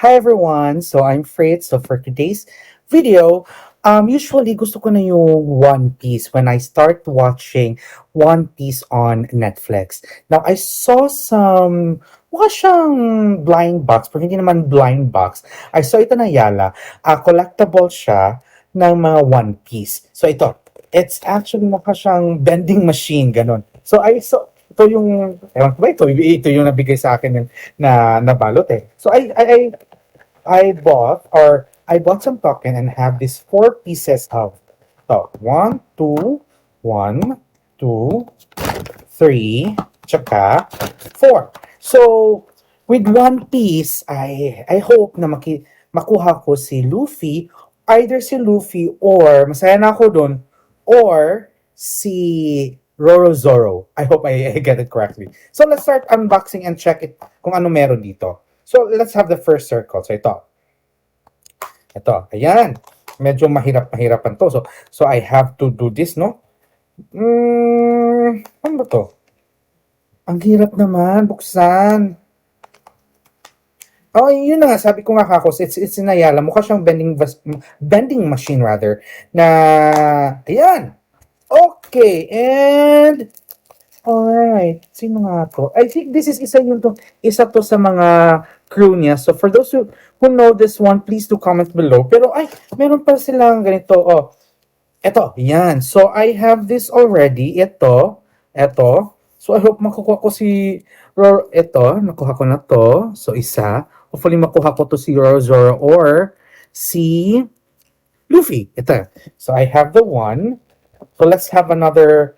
Hi everyone! So I'm Fritz. So for today's video, usually gusto ko na yung One Piece when I start watching One Piece on Netflix. Now I saw mukha siyang blind box, pero hindi naman blind box. I saw ito na Yala. Collectible siya ng mga One Piece. So it's actually mukha siyang vending machine, ganun. So I saw, ito yung, ewan ko ba, ito yung nabigay sa akin na balot eh. So I bought some token and have these four pieces of to. One, two, three, tsaka four. So with one piece, I hope na makuha ko si Luffy, either si Luffy or masaya na ako dun, or si Rorozoro. I hope I get it correctly. So let's start unboxing and check it kung ano meron dito. So let's have the first circle. So ito, ayan. Medyo mahirapan to. So I have to do this, no? Ano ba to? Ang hirap naman, buksan. Oh, yun na nga, sabi ko nga kakos, it's in Ayala. Mukha siyang vending machine rather. Na, ayan. Okay, and alright, sino nga to? I think this is isa to sa mga crew niya. So for those who know this one, please do comment below. Pero ay, meron pa silang ganito. Oh, eto, yan. So I have this already. Ito. So I hope makukuha ko si ito, nakuha ko na to. So isa. Hopefully makuha ko to si Rorozoro or si Luffy. Ito. So I have the one. So let's have another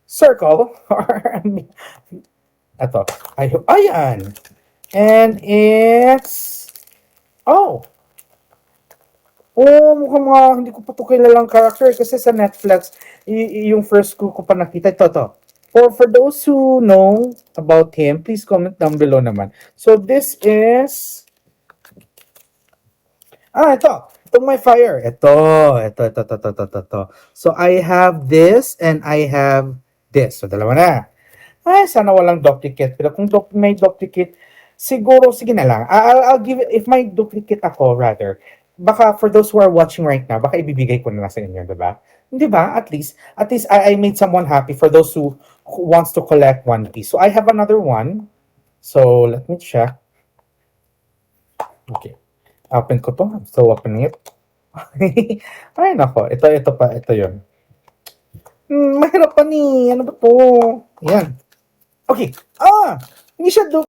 circle or ito. Ayan. And it's mukhang mga hindi ko pa ito kilalang character kasi sa Netflix yung first ko pa nakita ito. For those who know about him, please comment down below naman. So this is ito. Itong my fire. Ito. So I have this and I have this. So dalawa na. Ay, sana walang duplicate. Pero kung may duplicate, siguro, sige na lang. I'll give it, if may duplicate ako, rather, baka for those who are watching right now, baka ibibigay ko na lang sa inyo, diba? Diba? At least I made someone happy for those who wants to collect One Piece. So I have another one. So let me check. Okay. Open ko to. I'm still opening it. Ay, nako. Ito yun. Mahirap pa ni. Ano ba to? Ayan. Okay. Hindi siya